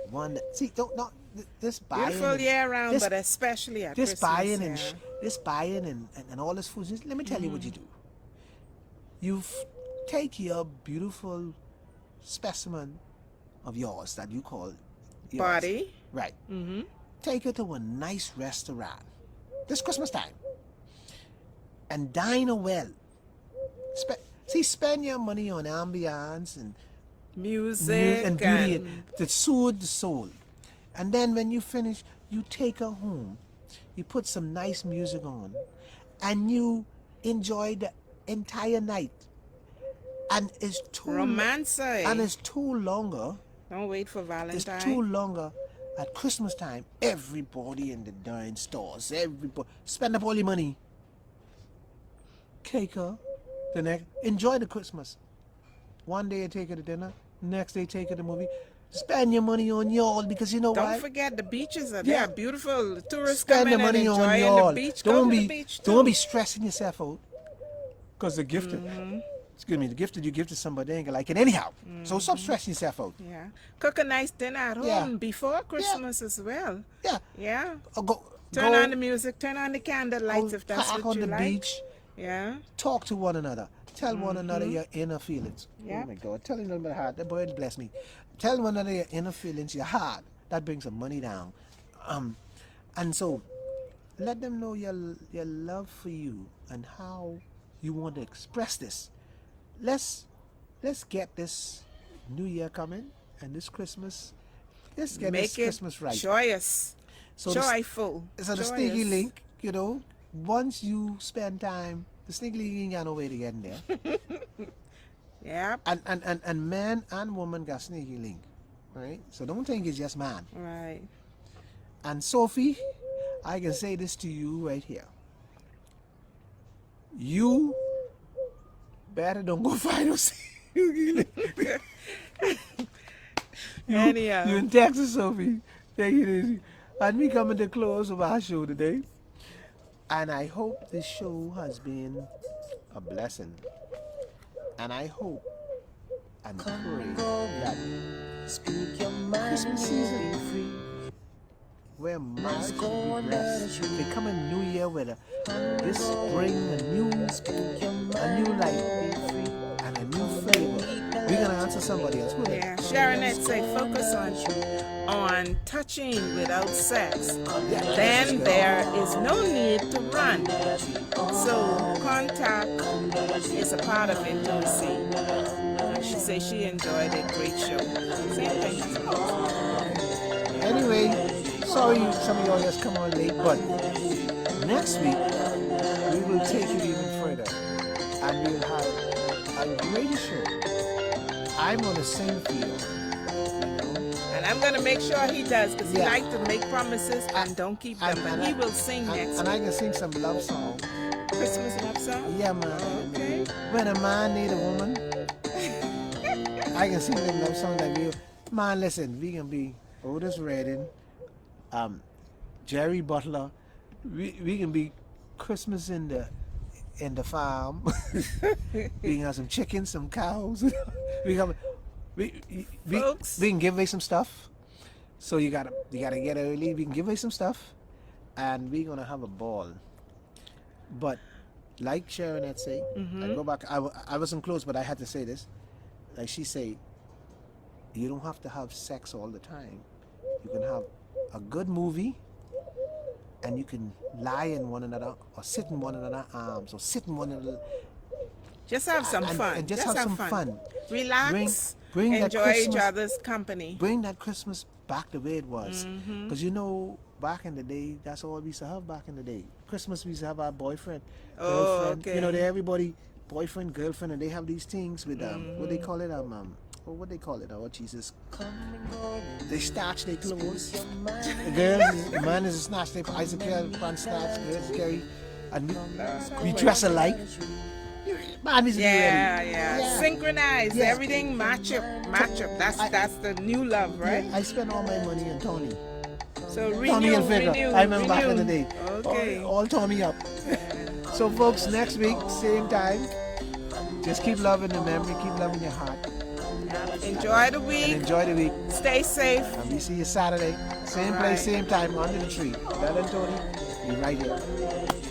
one that, see, don't not this buying. Beautiful year round, this, but especially at this Christmas. buying yeah. and this buying and all this food. Let me tell you what you do. You take your beautiful specimen of yours that you call yours, Body. right? Mm-hmm. Take her to a nice restaurant this Christmas time and dine her well. Spend your money on ambiance and Music and beauty to soothe the soul. And then when you finish, you take her home, you put some nice music on, and you enjoy the entire night. And it's too romance. and it's too longer. Don't wait for Valentine's. It's too longer. At Christmas time, everybody in the darn stores, everybody spend up all your money. Take her the next, enjoy the Christmas. One day you take her to dinner, next day take her to movie. Spend your money on y'all because you know Don't why? forget the beaches are Yeah. there. Beautiful tourists Spend come the in and money on enjoying y'all. the beach. Go to the beach too. Don't be stressing yourself out. Because the gift, excuse me, the gift that you give to somebody, they ain't gonna like it anyhow. So stop stressing yourself out. Yeah. Cook a nice dinner at home Yeah. before Christmas as well. Yeah. Yeah. Go, Turn go on the music, turn on the candle lights if that's park what on you the like. beach. Yeah. Talk to one another. Tell one another your inner feelings. Yep. Oh my God. Tell them about heart. That boy bless me. Tell one another your inner feelings, your heart. That brings the money down. And so let them know your love for you and how you want to express this. Let's get this new year coming and this Christmas. Let's get Make this it Christmas right. joyous. So Joyful. So the sneaky link, you know, once you spend time, the sneaky link ain't got no way to get in there. Yeah. And man and woman got sneaky link, right? So don't think it's just man. Right. And Sophie, I can say this to you right here. You better don't go find no sneaky link. Anyhow. You in Texas, Sophie. Take it easy. And we coming to close of our show today. And I hope this show has been a blessing. And I hope and pray that Christmas season, where marriage will be blessed, they come in New Year with this bring a new light and a new flavor. We're gonna answer somebody else. Who Yeah. Sharonette say focus on touching without sex. Then there is no need to run. So contact is a part of intimacy. She says she enjoyed a great show. Same thing. Anyway, sorry some of y'all just come on late, but next week we will take it even further and we'll have a great show. I'm gonna sing for you. And I'm going to make sure he does because he Yeah. likes to make promises and don't keep them. But he will sing next And I week. can sing some love song. Christmas love song? Yeah, man. Okay. When a man need a woman, I can sing them love songs like you. Man, listen, we can be Otis Redding, Jerry Butler. We can be Christmas in the farm. We can have some chickens, some cows. we can give away some stuff. So you gotta get early. We can give away some stuff, and we're gonna have a ball. But like Sharon had said, I go back. I wasn't close, but I had to say this. Like she say, you don't have to have sex all the time. You can have a good movie, and you can lie in one another, or sit in one another's arms, or sit in one another. Just have some fun. And just have some fun. Relax. Bring that enjoy each Christmas- other's company. Bring that Christmas back the way it was. Because you know, back in the day, that's all we used to have back in the day. Christmas, we used to have our boyfriend, Oh, girlfriend. okay. You know, they everybody, boyfriend, girlfriend, and they have these things with, what they call it, what they call it, oh Jesus. They starch their clothes. The girls, the man is a snatch, they Isaac pants starch, girls carry, and we dress alike. Man, is Yeah. Synchronize. Yeah. Everything match up. That's the new love, right? I spend all my money on Tony. So Tommy and Figure. I remember back in the day. Okay. All Tommy up. So folks, next week, same time. Just keep loving the memory, keep loving your heart. Enjoy the And week. enjoy the week. Stay safe. And we see you Saturday. Same place, same time, under the tree. Mel and Tony, be right here.